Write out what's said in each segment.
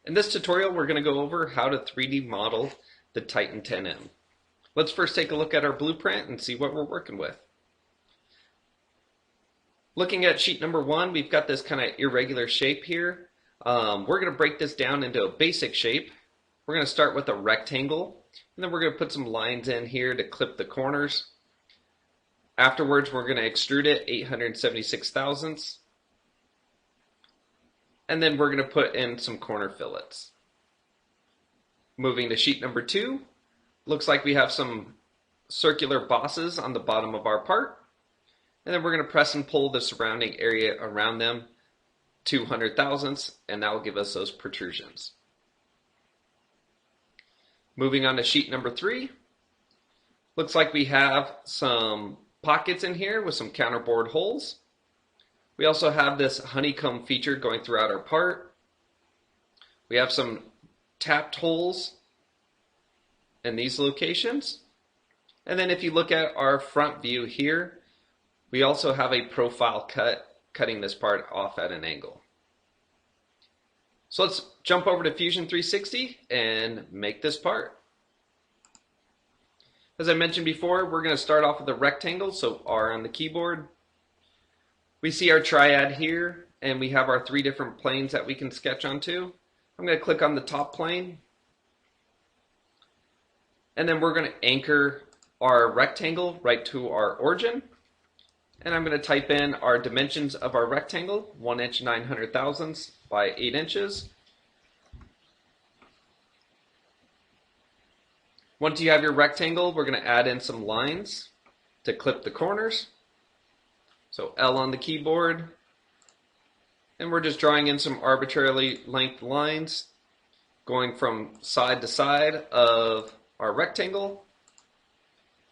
In this tutorial, we're going to go over how to 3D model the Titan 10M. Let's first take a look at our blueprint and see what we're working with. Looking at sheet number 1, we've got this kind of irregular shape here. We're going to break this down into a basic shape. We're going to start with a rectangle, and then we're going to put some lines in here to clip the corners. Afterwards, we're going to extrude it 876 thousandths. And then we're going to put in some corner fillets. Moving to sheet number 2, looks like we have some circular bosses on the bottom of our part. And then we're going to press and pull the surrounding area around them 200 thousandths, and that will give us those protrusions. Moving on to sheet number 3, looks like we have some pockets in here with some counterbore holes. We also have this honeycomb feature going throughout our part. We have some tapped holes in these locations. And then if you look at our front view here, we also have a profile cut cutting this part off at an angle. So let's jump over to Fusion 360 and make this part. As I mentioned before, we're going to start off with a rectangle, so R on the keyboard. We see our triad here, and we have our 3 different planes that we can sketch onto. I'm going to click on the top plane, and then we're going to anchor our rectangle right to our origin. And I'm going to type in our dimensions of our rectangle, 1 inch 900 thousandths by 8 inches. Once you have your rectangle, we're going to add in some lines to clip the corners. So L on the keyboard, and we're just drawing in some arbitrarily length lines going from side to side of our rectangle.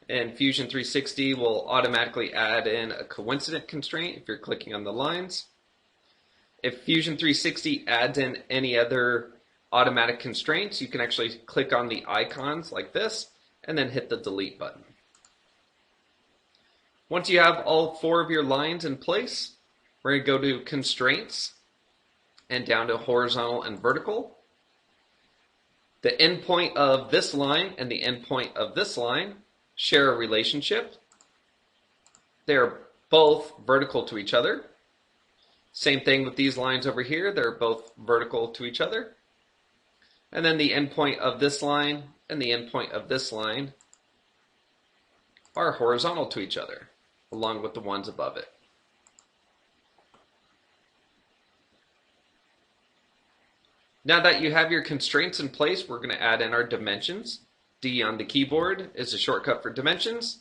And Fusion 360 will automatically add in a coincident constraint if you're clicking on the lines. If Fusion 360 adds in any other automatic constraints, you can actually click on the icons like this and then hit the delete button. Once you have all 4 of your lines in place, we're going to go to constraints and down to horizontal and vertical. The endpoint of this line and the endpoint of this line share a relationship. They're both vertical to each other. Same thing with these lines over here. They're both vertical to each other. And then the endpoint of this line and the endpoint of this line are horizontal to each other, along with the ones above it. Now that you have your constraints in place, we're going to add in our dimensions. D on the keyboard is a shortcut for dimensions.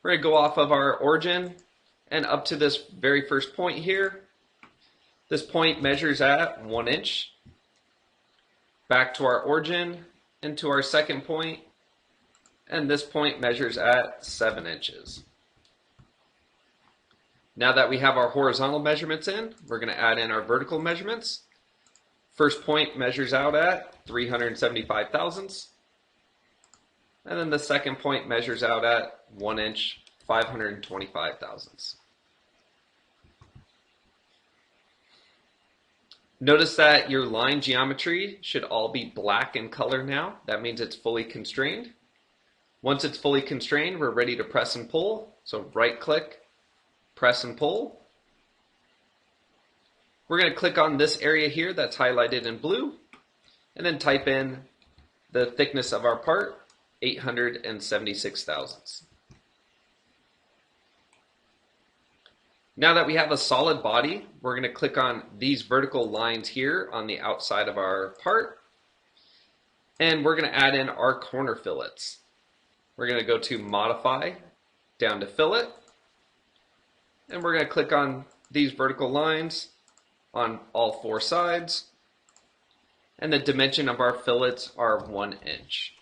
We're going to go off of our origin and up to this very first point here. This point measures at 1 inch. Back to our origin and to our second point, and this point measures at 7 inches. Now that we have our horizontal measurements in, we're going to add in our vertical measurements. First point measures out at 375 thousandths. And then the second point measures out at 1 inch, 525 thousandths. Notice that your line geometry should all be black in color now. That means it's fully constrained. Once it's fully constrained, we're ready to press and pull. So right click, press and pull. We're going to click on this area here that's highlighted in blue, and then type in the thickness of our part, 876 thousandths. Now that we have a solid body, we're going to click on these vertical lines here on the outside of our part, and we're going to add in our corner fillets. We're going to go to Modify, down to Fillet, and we're going to click on these vertical lines on all 4 sides, and the dimension of our fillets are 1 inch.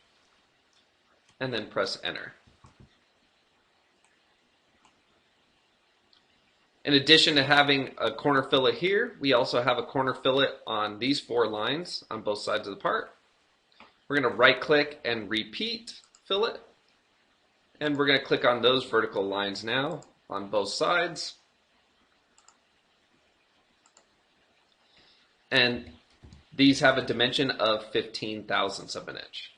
And then press Enter. In addition to having a corner fillet here, we also have a corner fillet on these 4 lines on both sides of the part. We're going to right click and repeat fillet, and we're going to click on those vertical lines now on both sides. And these have a dimension of 15 thousandths of an inch.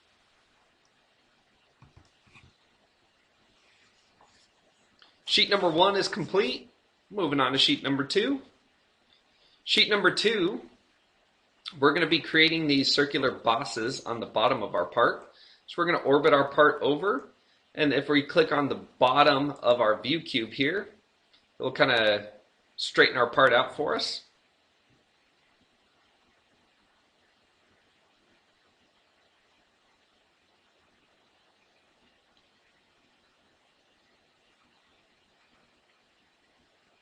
Sheet number 1 is complete. Moving on to sheet number 2. Sheet number 2, we're going to be creating these circular bosses on the bottom of our part. So we're going to orbit our part over, and if we click on the bottom of our view cube here, it'll kind of straighten our part out for us.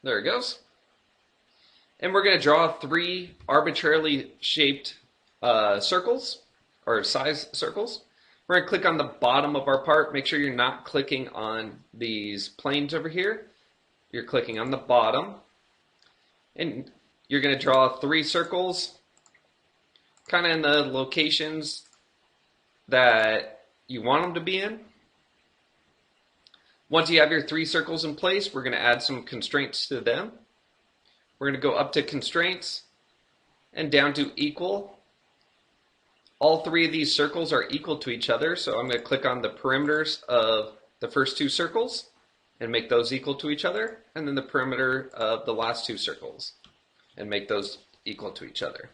There it goes. And we're going to draw 3 arbitrarily shaped circles, or size circles. We're going to click on the bottom of our part. Make sure you're not clicking on these planes over here. You're clicking on the bottom. And you're going to draw 3 circles, kind of in the locations that you want them to be in. Once you have your 3 circles in place, we're going to add some constraints to them. We're going to go up to constraints and down to equal. All 3 of these circles are equal to each other, so I'm going to click on the perimeters of the first 2 circles and make those equal to each other, and then the perimeter of the last 2 circles and make those equal to each other.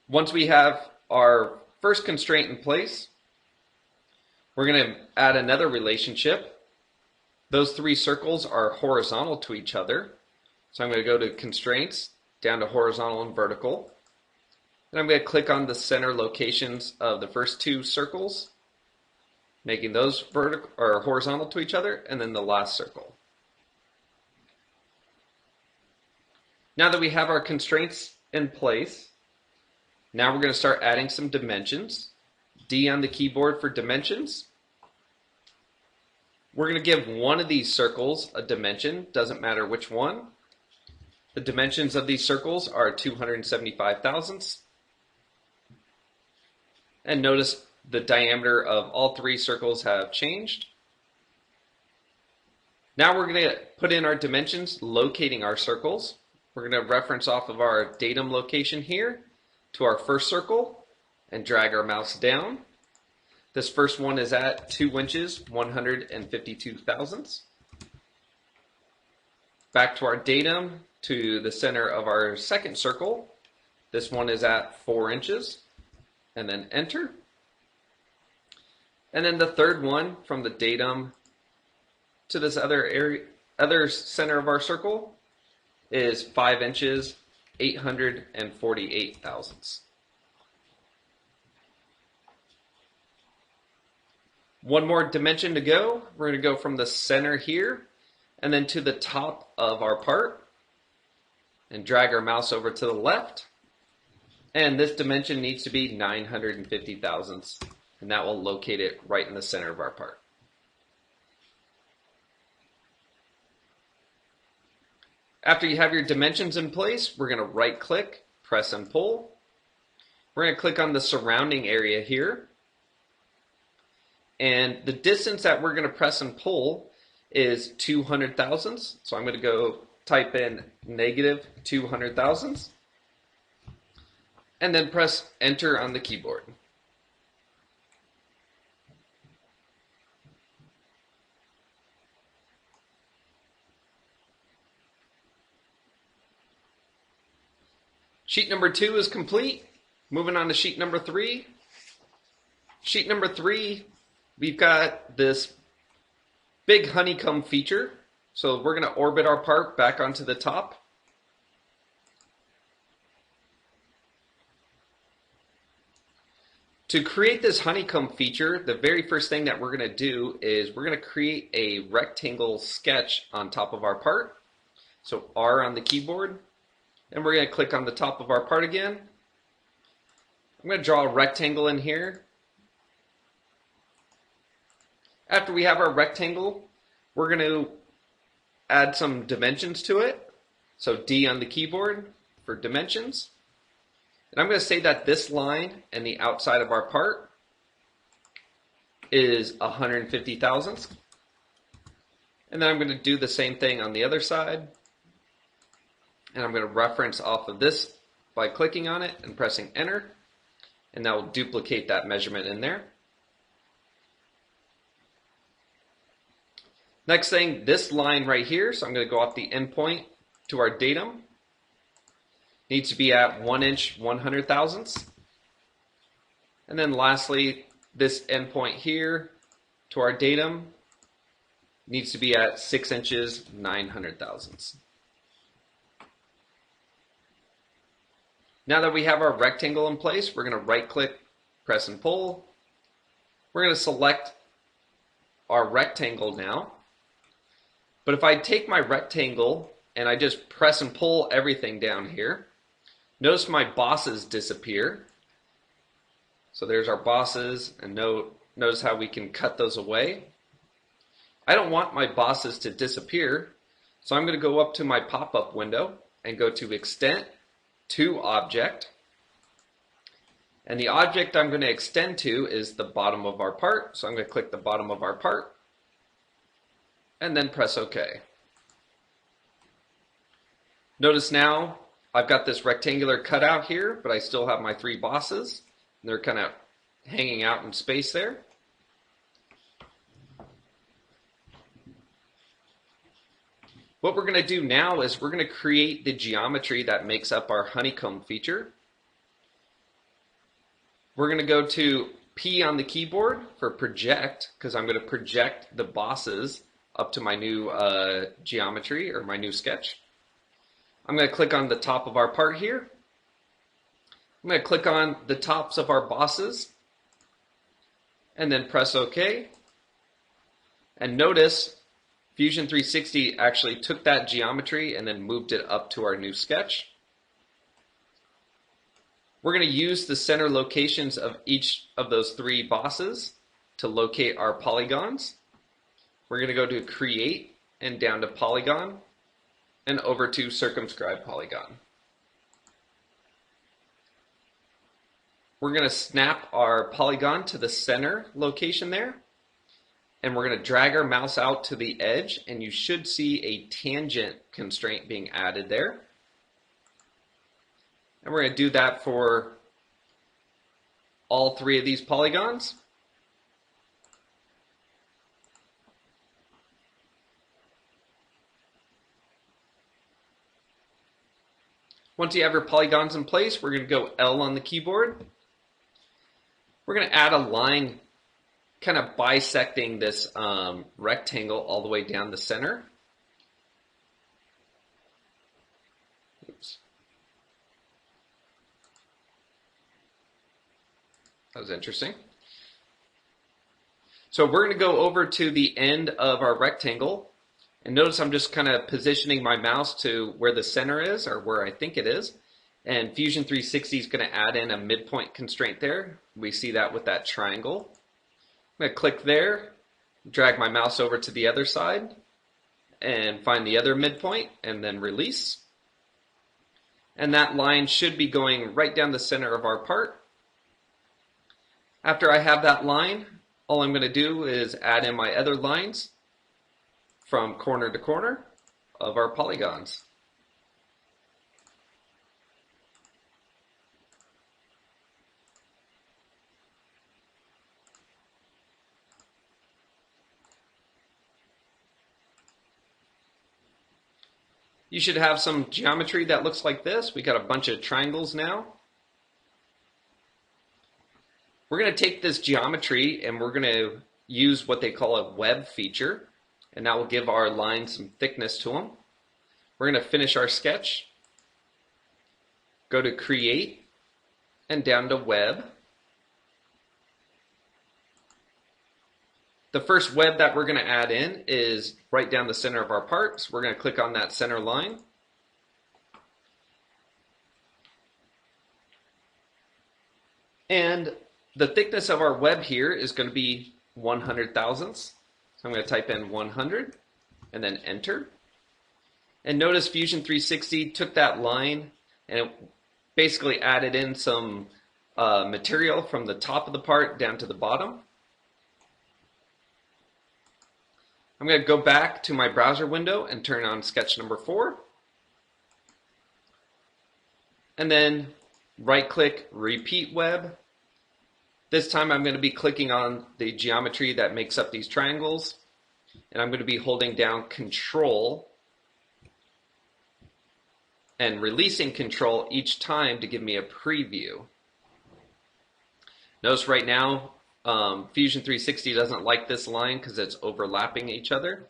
Once we have our first constraint in place, we're going to add another relationship. Those 3 circles are horizontal to each other. So I'm going to go to constraints, down to horizontal and vertical. And I'm going to click on the center locations of the first 2 circles, making those vertical or horizontal to each other, and then the last circle. Now that we have our constraints in place, now we're going to start adding some dimensions. D on the keyboard for dimensions. We're going to give one of these circles a dimension, doesn't matter which one. The dimensions of these circles are 275 thousandths. And notice the diameter of all 3 circles have changed. Now we're going to put in our dimensions, locating our circles. We're going to reference off of our datum location here to our first circle and drag our mouse down. This first one is at 2 inches, 152 thousandths. Back to our datum to the center of our second circle. This one is at 4 inches, and then enter. And then the third one from the datum to this other center of our circle is 5 inches, 848 thousandths. One more dimension to go. We're going to go from the center here and then to the top of our part and drag our mouse over to the left. And this dimension needs to be 950 thousandths, and that will locate it right in the center of our part. After you have your dimensions in place, we're going to right click, press and pull. We're going to click on the surrounding area here. And the distance that we're going to press and pull is 200 thousandths. So I'm going to go type in negative 200 thousandths. And then press enter on the keyboard. Sheet number 2 is complete. Moving on to sheet number 3. Sheet number 3, we've got this big honeycomb feature. So we're going to orbit our part back onto the top. To create this honeycomb feature, the very first thing that we're going to do is we're going to create a rectangle sketch on top of our part. So R on the keyboard, and we're going to click on the top of our part again. I'm going to draw a rectangle in here. After we have our rectangle, we're going to add some dimensions to it. So D on the keyboard for dimensions. And I'm going to say that this line and the outside of our part is 150 thousandths. And then I'm going to do the same thing on the other side. And I'm going to reference off of this by clicking on it and pressing enter, and that will duplicate that measurement in there. Next thing, this line right here, so I'm going to go off the endpoint to our datum, needs to be at 1 inch 100 thousandths. And then lastly, this endpoint here to our datum needs to be at 6 inches 900 thousandths. Now that we have our rectangle in place, we're going to right click, press and pull. We're going to select our rectangle now. But if I take my rectangle and I just press and pull everything down here, notice my bosses disappear. So there's our bosses, and notice how we can cut those away. I don't want my bosses to disappear, so I'm going to go up to my pop-up window and go to Extend to Object. And the object I'm going to extend to is the bottom of our part, so I'm going to click the bottom of our part and then press OK. Notice now I've got this rectangular cutout here, but I still have my 3 bosses. They're kind of hanging out in space there. What we're going to do now is we're going to create the geometry that makes up our honeycomb feature. We're going to go to P on the keyboard for project, because I'm going to project the bosses up to my new geometry or my new sketch. I'm going to click on the top of our part here. I'm going to click on the tops of our bosses and then press OK. And notice Fusion 360 actually took that geometry and then moved it up to our new sketch. We're going to use the center locations of each of those 3 bosses to locate our polygons. We're going to go to Create and down to Polygon and over to Circumscribe Polygon. We're going to snap our polygon to the center location there, and we're going to drag our mouse out to the edge, and you should see a tangent constraint being added there. And we're going to do that for all 3 of these polygons. Once you have your polygons in place, we're going to go L on the keyboard. We're going to add a line kind of bisecting this rectangle all the way down the center. Oops. That was interesting. So we're going to go over to the end of our rectangle, and notice I'm just kind of positioning my mouse to where the center is, or where I think it is. And Fusion 360 is going to add in a midpoint constraint there. We see that with that triangle. I'm going to click there, drag my mouse over to the other side, and find the other midpoint, and then release. And that line should be going right down the center of our part. After I have that line, all I'm going to do is add in my other lines from corner to corner of our polygons. You should have some geometry that looks like this. We got a bunch of triangles now. We're going to take this geometry and we're going to use what they call a web feature, and that will give our lines some thickness to them. We're going to finish our sketch, go to Create, and down to Web. The first web that we're going to add in is right down the center of our part, so we're going to click on that center line. And the thickness of our web here is going to be 100 thousandths. So I'm going to type in 100 and then enter. And notice Fusion 360 took that line and it basically added in some material from the top of the part down to the bottom. I'm going to go back to my browser window and turn on sketch number 4. and then right click, repeat web. This time I'm going to be clicking on the geometry that makes up these triangles, and I'm going to be holding down Control and releasing Control each time to give me a preview. Notice right now Fusion 360 doesn't like this line because it's overlapping each other.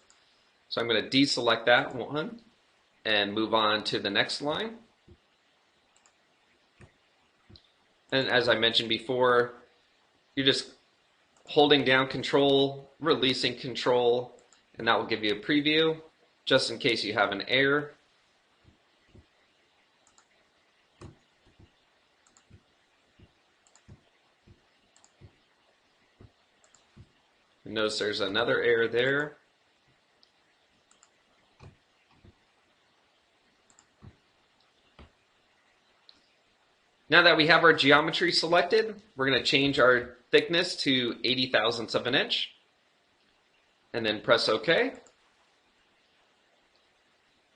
So I'm going to deselect that one and move on to the next line. And as I mentioned before, you're just holding down Control, releasing Control, and that will give you a preview just in case you have an error. Notice there's another error there. Now that we have our geometry selected, we're going to change our thickness to 80 thousandths of an inch and then press OK.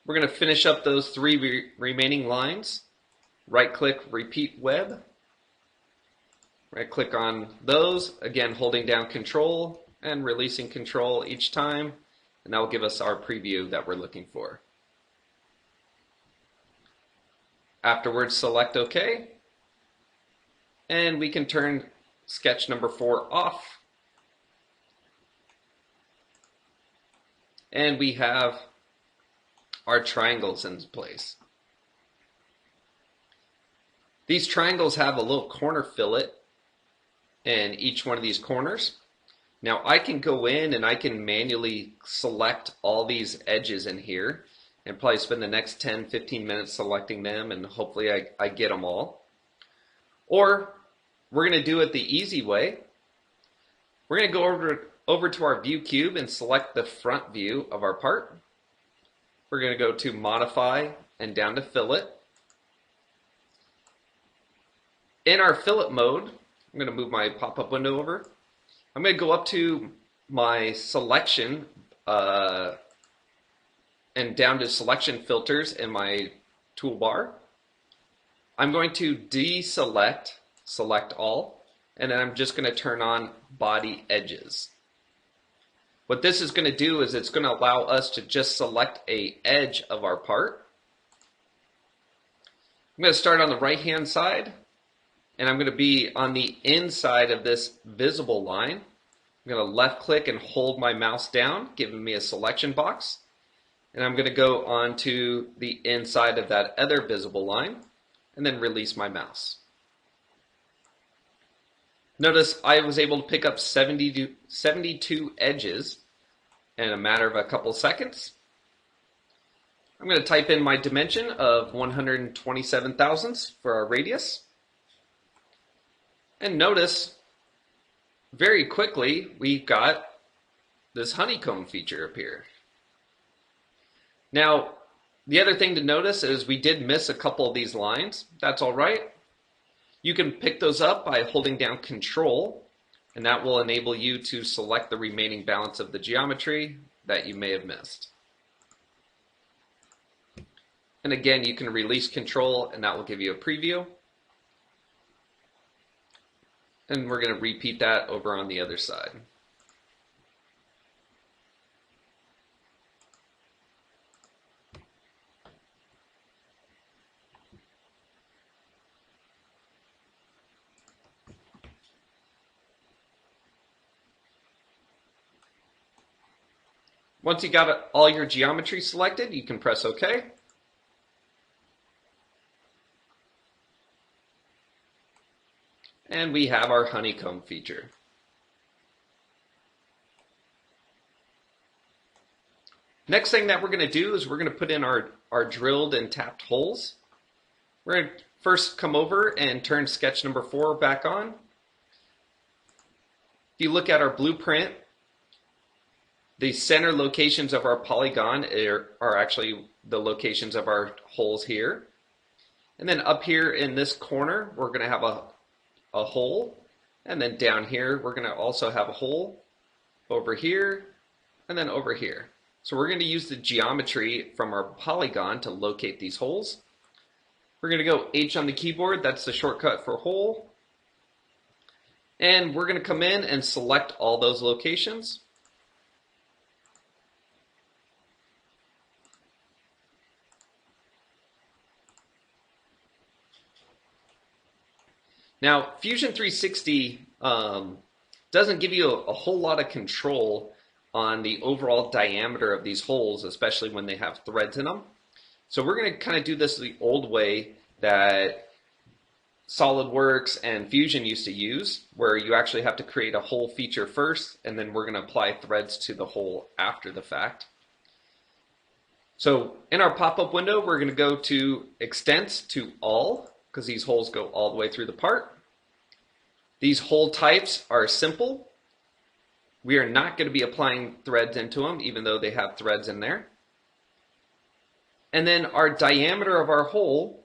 We're going to finish up those three remaining lines. Right click, repeat web. Right click on those, again holding down Control and releasing Control each time, and that will give us our preview that we're looking for. Afterwards, select OK, and we can turn sketch number 4 off. And we have our triangles in place. These triangles have a little corner fillet in each one of these corners. Now I can go in and I can manually select all these edges in here and probably spend the next 10-15 minutes selecting them, and hopefully I get them all. Or we're going to do it the easy way. We're going to go over to our view cube and select the front view of our part. We're going to go to Modify and down to Fillet. In our fillet mode, I'm going to move my pop-up window over. I'm going to go up to my selection and down to selection filters in my toolbar. I'm going to deselect, select all, and then I'm just going to turn on body edges. What this is going to do is it's going to allow us to just select an edge of our part. I'm going to start on the right hand side, and I'm going to be on the inside of this visible line. I'm going to left click and hold my mouse down, giving me a selection box. And I'm going to go on to the inside of that other visible line and then release my mouse. Notice I was able to pick up 72 edges in a matter of a couple seconds. I'm going to type in my dimension of 127 thousandths for our radius. And notice very quickly we got this honeycomb feature appear. Now, the other thing to notice is we did miss a couple of these lines. That's all right. You can pick those up by holding down Control, and that will enable you to select the remaining balance of the geometry that you may have missed. And again, you can release Control, and that will give you a preview. And we're going to repeat that over on the other side. Once you got all your geometry selected, you can press OK. And we have our honeycomb feature. Next thing that we're going to do is we're going to put in our drilled and tapped holes. We're going to first come over and turn sketch number 4 back on. If you look at our blueprint, the center locations of our polygon are actually the locations of our holes here. And then up here in this corner, we're going to have a hole. And then down here, we're going to also have a hole over here and then over here. So we're going to use the geometry from our polygon to locate these holes. We're going to go H on the keyboard, that's the shortcut for hole. And we're going to come in and select all those locations. Now, Fusion 360 doesn't give you a whole lot of control on the overall diameter of these holes, especially when they have threads in them. So we're going to kind of do this the old way that SolidWorks and Fusion used to use, where you actually have to create a hole feature first, and then we're going to apply threads to the hole after the fact. So in our pop-up window, we're going to go to Extents to All, because these holes go all the way through the part. These hole types are simple. We are not going to be applying threads into them, even though they have threads in there. And then our diameter of our hole,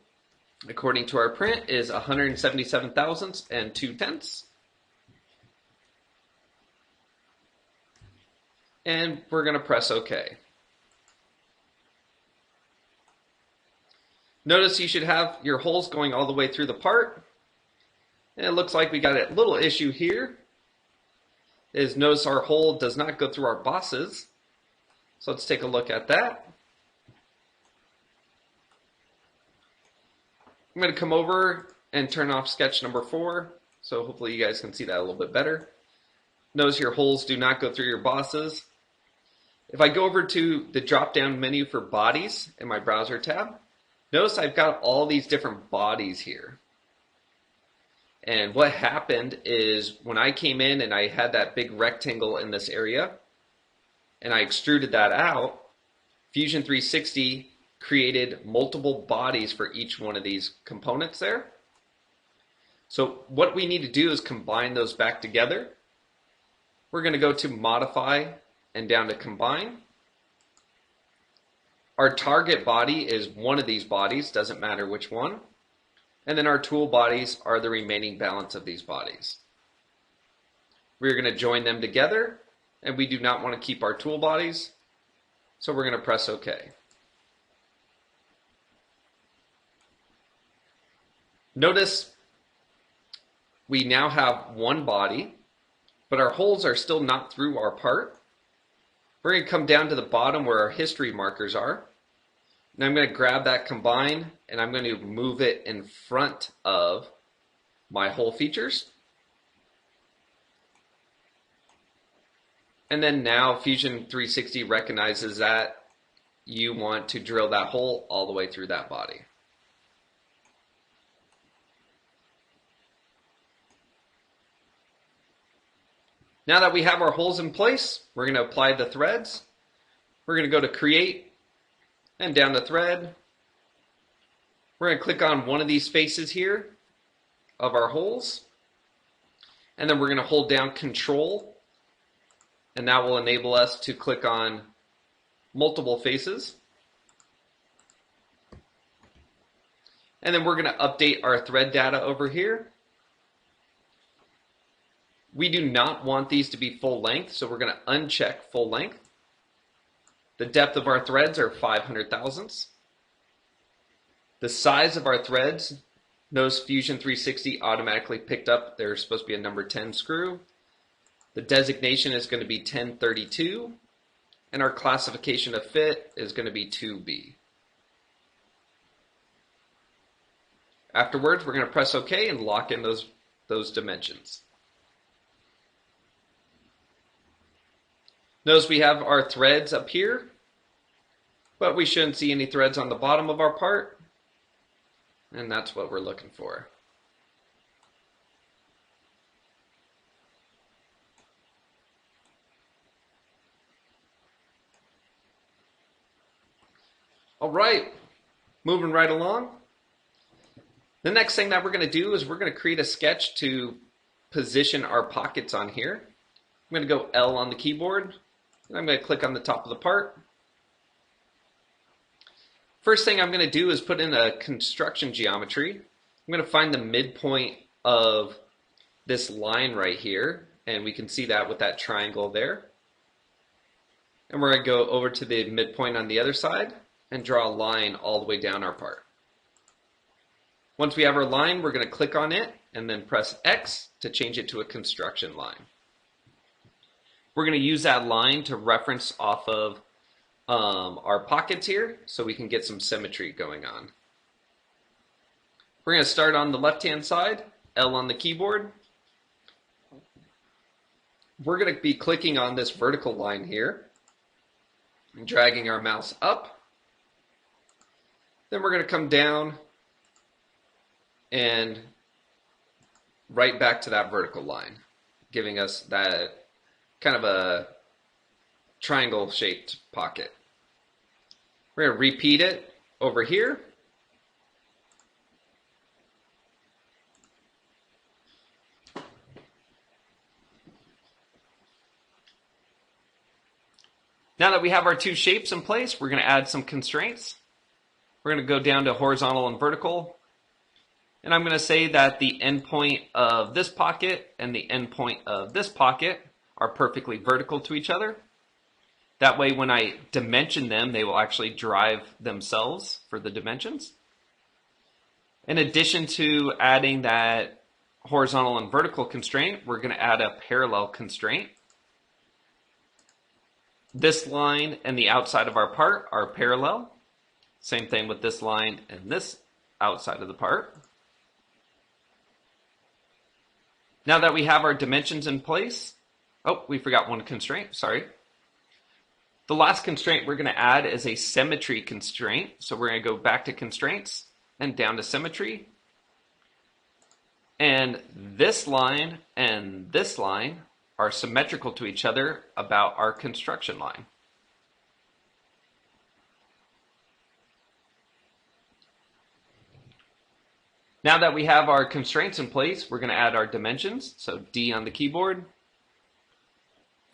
according to our print, is 177 thousandths and 2/10. And we're going to press OK. Notice you should have your holes going all the way through the part. And it looks like we got a little issue here. Notice our hole does not go through our bosses. So let's take a look at that. I'm going to come over and turn off sketch number 4. So hopefully you guys can see that a little bit better. Notice your holes do not go through your bosses. If I go over to the drop-down menu for bodies in my browser tab, notice I've got all these different bodies here. And what happened is when I came in and I had that big rectangle in this area and I extruded that out, Fusion 360 created multiple bodies for each one of these components there. So what we need to do is combine those back together. We're going to go to Modify and down to Combine. Our target body is one of these bodies, doesn't matter which one. And then our tool bodies are the remaining balance of these bodies. We're going to join them together, and we do not want to keep our tool bodies, so we're going to press OK. Notice we now have one body, but our holes are still not through our part. We're going to come down to the bottom where our history markers are. And I'm going to grab that combine and I'm going to move it in front of my hole features. And then now Fusion 360 recognizes that you want to drill that hole all the way through that body. Now that we have our holes in place, we're going to apply the threads. We're going to go to Create and down to Thread. We're going to click on one of these faces here of our holes. And then we're going to hold down Control. And that will enable us to click on multiple faces. And then we're going to update our thread data over here. We do not want these to be full length, so we're going to uncheck full length. The depth of our threads are 500 thousandths. The size of our threads, notice Fusion 360 automatically picked up, there's supposed to be a number 10 screw. The designation is going to be 1032, and our classification of fit is going to be 2B. Afterwards, we're going to press OK and lock in those dimensions. Notice we have our threads up here, but we shouldn't see any threads on the bottom of our part, and that's what we're looking for. All right, moving right along. The next thing that we're going to do is we're going to create a sketch to position our pockets on here. I'm going to go L on the keyboard, and I'm going to click on the top of the part. First thing I'm going to do is put in a construction geometry. I'm going to find the midpoint of this line right here, and we can see that with that triangle there. And we're going to go over to the midpoint on the other side and draw a line all the way down our part. Once we have our line, we're going to click on it and then press X to change it to a construction line. We're going to use that line to reference off of our pockets here so we can get some symmetry going on. We're going to start on the left-hand side, L on the keyboard. We're going to be clicking on this vertical line here and dragging our mouse up. Then we're going to come down and right back to that vertical line, giving us that kind of a triangle-shaped pocket. We're going to repeat it over here. Now that we have our two shapes in place, we're going to add some constraints. We're going to go down to horizontal and vertical. And I'm going to say that the endpoint of this pocket and the endpoint of this pocket are perfectly vertical to each other. That way, when I dimension them, they will actually drive themselves for the dimensions. In addition to adding that horizontal and vertical constraint, we're going to add a parallel constraint. This line and the outside of our part are parallel. Same thing with this line and this outside of the part. Now that we have our dimensions in place, oh, we forgot one constraint, sorry. The last constraint we're going to add is a symmetry constraint. So we're going to go back to constraints and down to symmetry. And this line are symmetrical to each other about our construction line. Now that we have our constraints in place, we're going to add our dimensions. So D on the keyboard.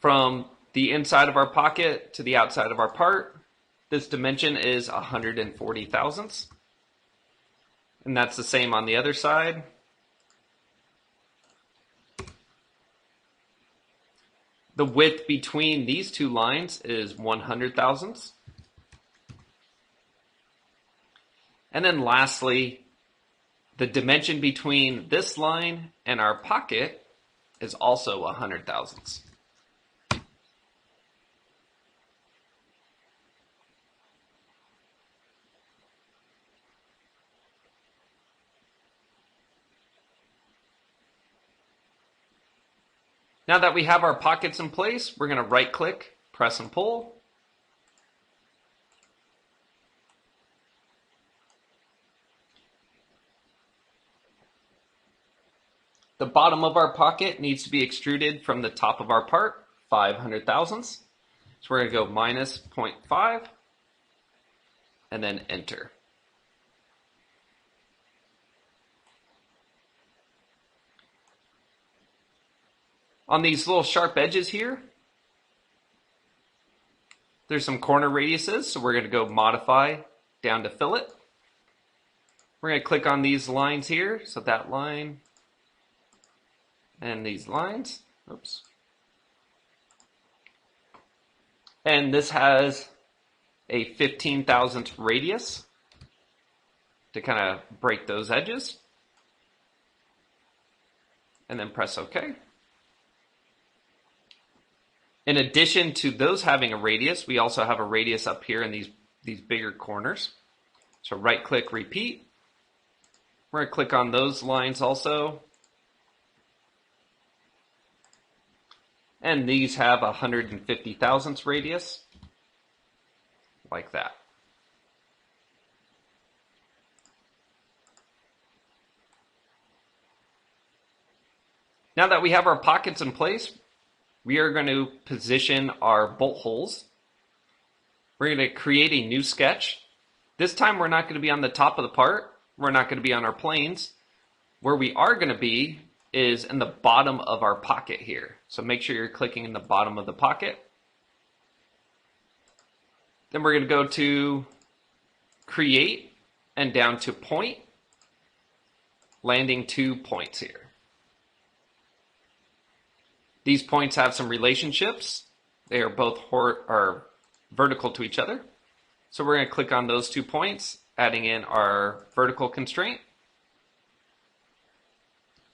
From the inside of our pocket to the outside of our part, this dimension is 140 thousandths. And that's the same on the other side. The width between these two lines is 100 thousandths. And then lastly, the dimension between this line and our pocket is also 100 thousandths. Now that we have our pockets in place, we're going to right click, press and pull. The bottom of our pocket needs to be extruded from the top of our part, 500 thousandths. So we're going to go minus 0.5 and then enter. On these little sharp edges here, there's some corner radiuses, so we're going to go modify down to fillet. We're going to click on these lines here, so that line and these lines. Oops. And this has a 15 thousandth radius to kind of break those edges. And then press OK. In addition to those having a radius, we also have a radius up here in these bigger corners. So right click, repeat. We're going to click on those lines also. And these have 150 thousandths radius, like that. Now that we have our pockets in place, we are going to position our bolt holes. We're going to create a new sketch. This time we're not going to be on the top of the part. We're not going to be on our planes. Where we are going to be is in the bottom of our pocket here. So make sure you're clicking in the bottom of the pocket. Then we're going to go to create and down to point, landing 2 points here. These points have some relationships. They are both vertical to each other. So we're going to click on those 2 points, adding in our vertical constraint.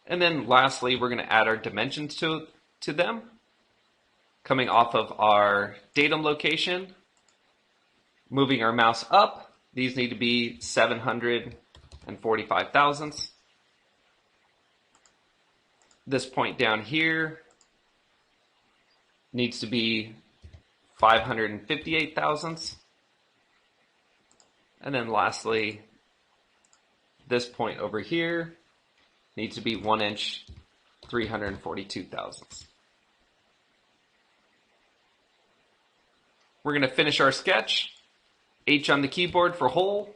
And then lastly, we're going to add our dimensions to them. Coming off of our datum location, moving our mouse up, these need to be 745 thousandths. This point down here needs to be 558 thousandths. And then lastly, this point over here needs to be 1 inch, 342 thousandths. We're going to finish our sketch. H on the keyboard for hole.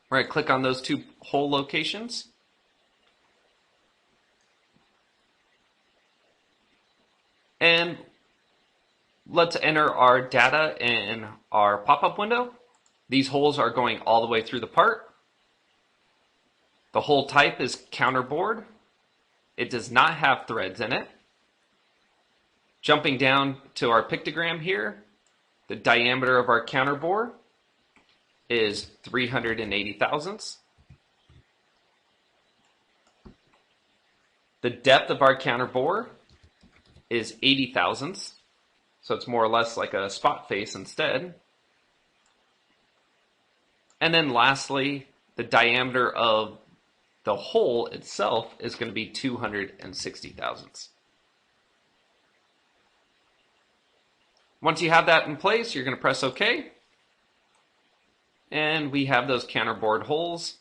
We're going to click on those two hole locations. And let's enter our data in our pop-up window. These holes are going all the way through the part. The hole type is counterbore. It does not have threads in it. Jumping down to our pictogram here, the diameter of our counterbore is 380 thousandths. The depth of our counterbore is 80 thousandths, so it's more or less like a spot face instead. And then lastly, the diameter of the hole itself is going to be 260 thousandths. Once you have that in place, you're going to press OK. And we have those counterbored holes.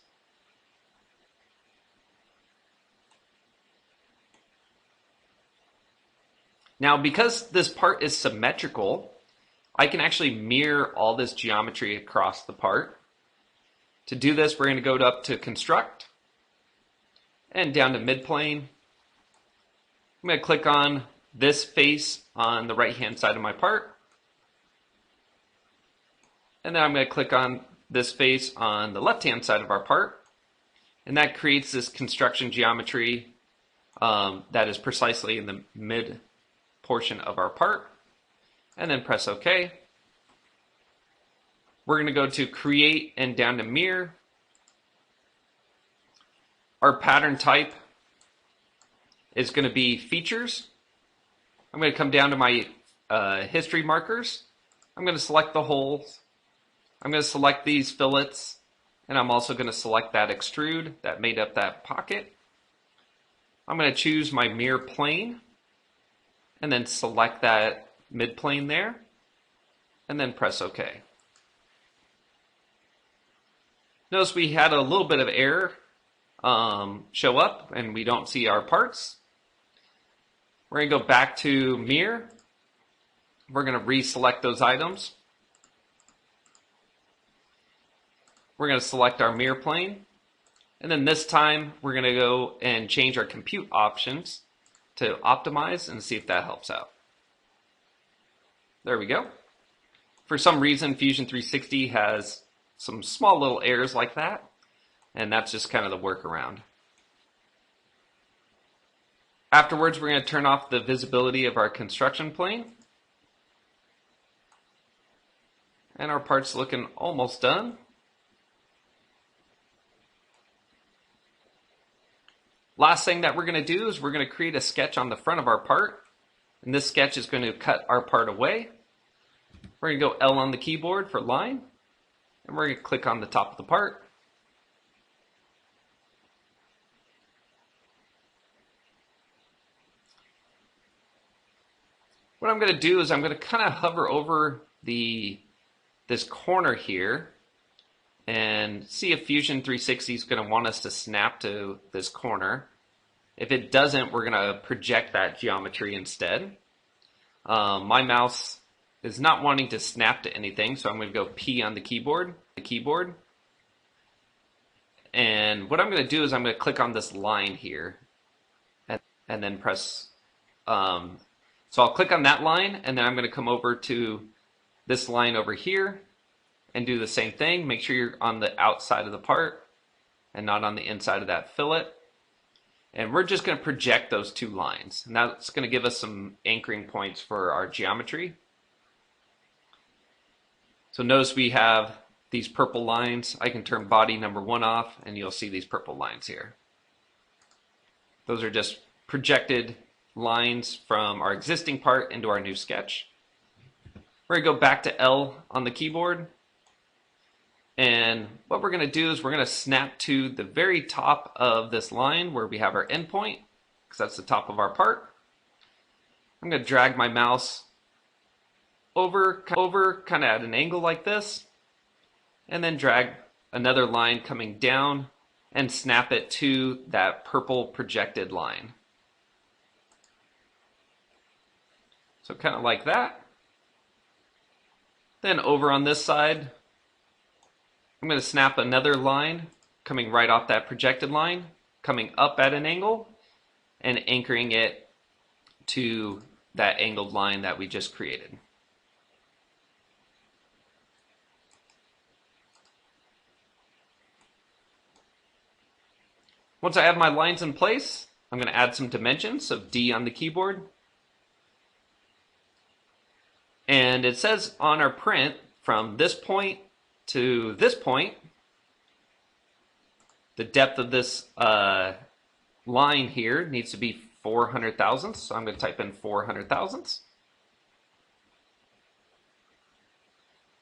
Now, because this part is symmetrical, I can actually mirror all this geometry across the part. To do this, we're going to go up to Construct and down to Midplane. I'm going to click on this face on the right-hand side of my part. And then I'm going to click on this face on the left-hand side of our part. And that creates this construction geometry that is precisely in the mid portion of our part. And then press OK. We're going to go to Create and down to Mirror. Our pattern type is going to be Features. I'm going to come down to my history markers. I'm going to select the holes. I'm going to select these fillets. And I'm also going to select that extrude that made up that pocket. I'm going to choose my mirror plane. And then select that midplane there. And then press OK. Notice we had a little bit of error show up and we don't see our parts. We're going to go back to mirror. We're going to reselect those items. We're going to select our mirror plane. And then this time we're going to go and change our compute options to optimize and see if that helps out. There we go. For some reason, Fusion 360 has some small little errors like that, and that's just kind of the workaround. Afterwards, we're going to turn off the visibility of our construction plane. And our part's looking almost done. Last thing that we're going to do is we're going to create a sketch on the front of our part. And this sketch is going to cut our part away. We're going to go L on the keyboard for line. And we're going to click on the top of the part. What I'm going to do is I'm going to kind of hover over this corner here and see if Fusion 360 is going to want us to snap to this corner. If it doesn't, we're going to project that geometry instead. My mouse is not wanting to snap to anything, so I'm going to go P on the keyboard. And what I'm going to do is I'm going to click on this line here and then press. So I'll click on that line, and then I'm going to come over to this line over here and do the same thing. Make sure you're on the outside of the part and not on the inside of that fillet. And we're just going to project those two lines. And that's going to give us some anchoring points for our geometry. So notice we have these purple lines. I can turn body number 1 off, and you'll see these purple lines here. Those are just projected lines from our existing part into our new sketch. We're going to go back to L on the keyboard. And what we're going to do is we're going to snap to the very top of this line where we have our endpoint, because that's the top of our part. I'm going to drag my mouse over kind of at an angle like this, and then drag another line coming down and snap it to that purple projected line. So kind of like that. Then over on this side, I'm going to snap another line coming right off that projected line, coming up at an angle, and anchoring it to that angled line that we just created. Once I have my lines in place, I'm going to add some dimensions, so D on the keyboard. And it says on our print, from this point to this point, the depth of this line here needs to be 400 thousandths, so I'm going to type in 400 thousandths.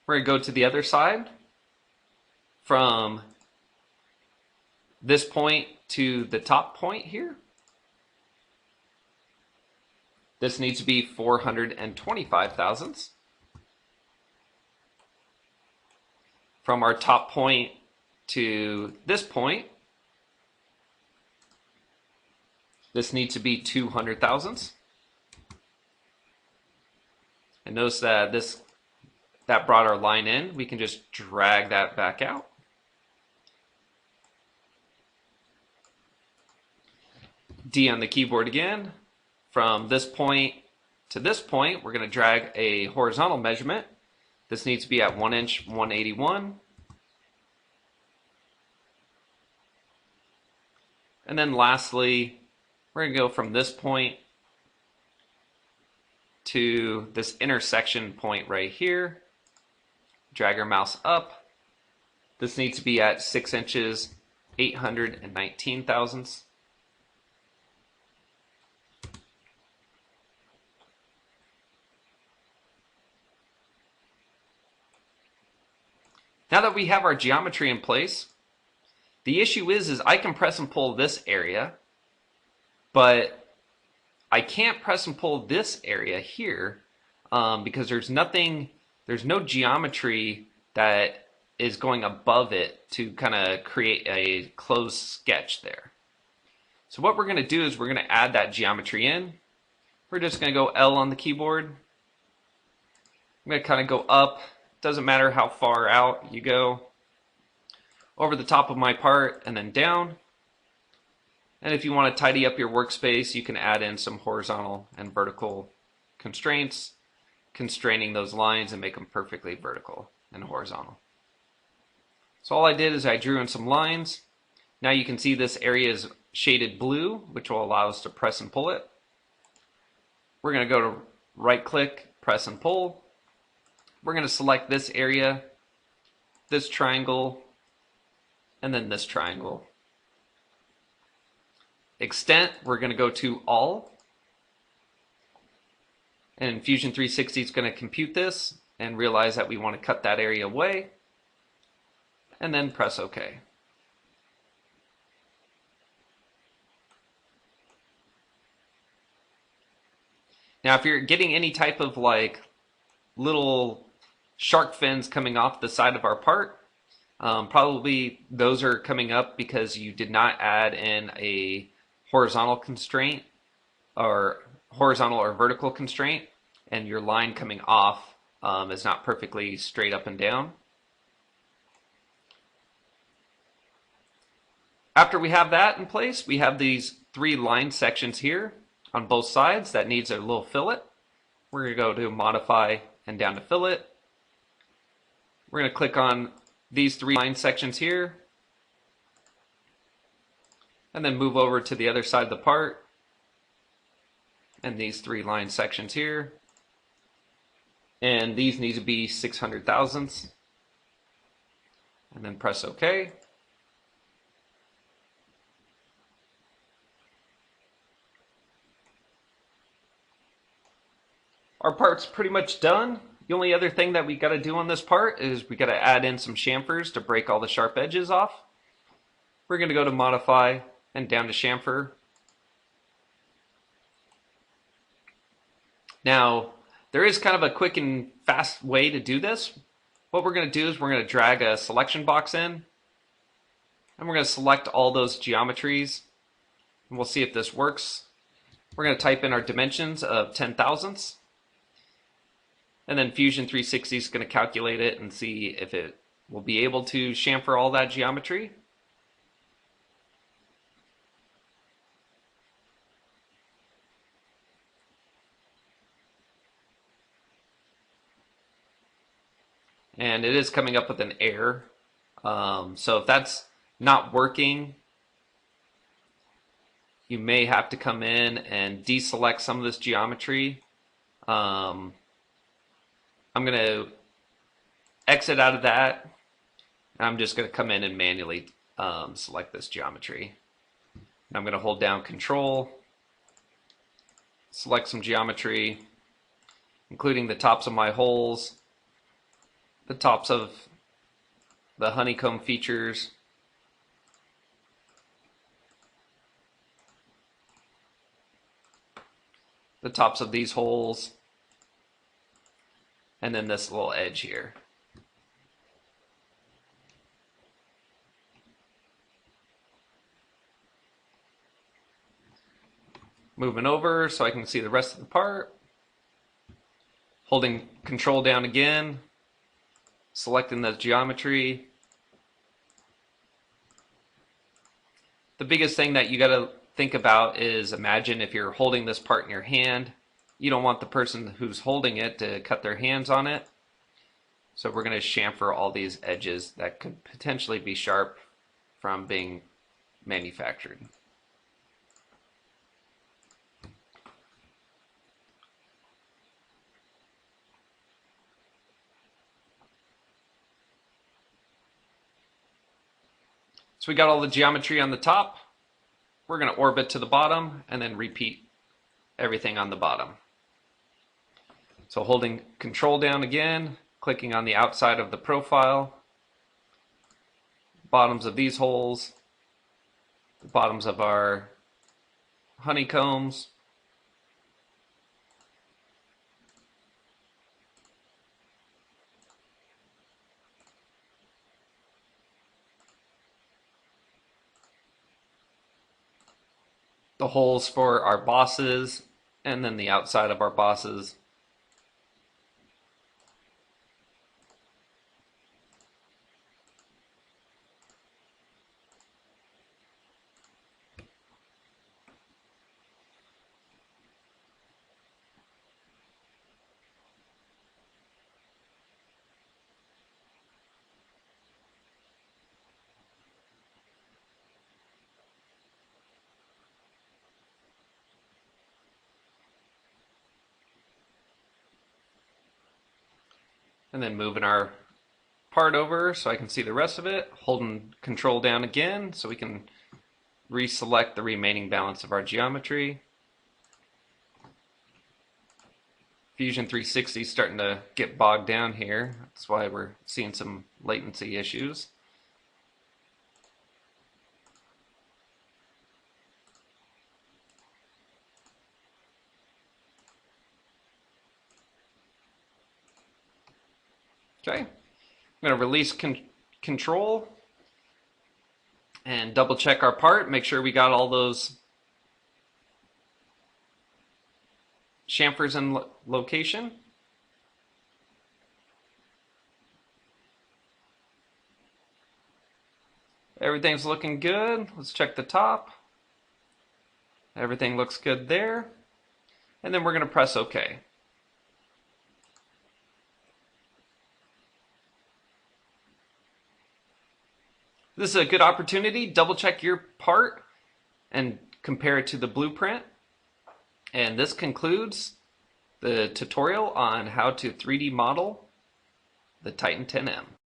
We're going to go to the other side. From this point to the top point here, this needs to be 425 thousandths. From our top point to this point, this needs to be 200 thousandths. And notice that that brought our line in. We can just drag that back out. D on the keyboard again. From this point to this point, we're going to drag a horizontal measurement. This needs to be at 1 inch 181. And then lastly, we're going to go from this point to this intersection point right here. Drag our mouse up. This needs to be at 6 inches 819 thousandths. Now that we have our geometry in place, the issue is I can press and pull this area, but I can't press and pull this area here because there's no geometry that is going above it to kind of create a closed sketch there. So what we're going to do is we're going to add that geometry in. We're just going to go L on the keyboard. I'm going to kind of go up. Doesn't matter how far out you go. Over the top of my part and then down. And if you want to tidy up your workspace, you can add in some horizontal and vertical constraints, constraining those lines and make them perfectly vertical and horizontal. So all I did is I drew in some lines. Now you can see this area is shaded blue, which will allow us to press and pull it. We're going to go to right click, press and pull. We're going to select this area, this triangle, and then this triangle. Extent, we're going to go to all. And Fusion 360 is going to compute this and realize that we want to cut that area away. And then press OK. Now if you're getting any type of like little shark fins coming off the side of our part, probably those are coming up because you did not add in a horizontal constraint or horizontal or vertical constraint, and your line coming off is not perfectly straight up and down. After we have that in place, we have these 3 line sections here on both sides that needs a little fillet. We're going to go to modify and down to fillet. We're going to click on these 3 line sections here and then move over to the other side of the part and these 3 line sections here, and these need to be 600 thousandths, and then press OK. Our part's pretty much done. The only other thing that we got to do on this part is we got to add in some chamfers to break all the sharp edges off. We're going to go to Modify and down to Chamfer. Now, there is kind of a quick and fast way to do this. What we're going to do is we're going to drag a selection box in, and we're going to select all those geometries, and we'll see if this works. We're going to type in our dimensions of 10 thousandths, and then Fusion 360 is going to calculate it and see if it will be able to chamfer all that geometry. And it is coming up with an error. So if that's not working, you may have to come in and deselect some of this geometry. I'm going to exit out of that. I'm just going to come in and manually select this geometry. And I'm going to hold down Control, select some geometry, including the tops of my holes, the tops of the honeycomb features, the tops of these holes, and then this little edge here. Moving over so I can see the rest of the part. Holding Control down again, selecting the geometry. The biggest thing that you got to think about is, imagine if you're holding this part in your hand, you don't want the person who's holding it to cut their hands on it. So we're going to chamfer all these edges that could potentially be sharp from being manufactured. So we got all the geometry on the top. We're going to orbit to the bottom and then repeat everything on the bottom. So holding Control down again, clicking on the outside of the profile, bottoms of these holes, the bottoms of our honeycombs, the holes for our bosses, and then the outside of our bosses. And then moving our part over so I can see the rest of it, holding Control down again so we can reselect the remaining balance of our geometry. Fusion 360 is starting to get bogged down here. That's why we're seeing some latency issues. Okay, I'm going to release Control and double check our part, make sure we got all those chamfers in location. Everything's looking good. Let's check the top. Everything looks good there. And then we're going to press OK. This is a good opportunity. Double check your part and compare it to the blueprint. And this concludes the tutorial on how to 3D model the Titan 10M.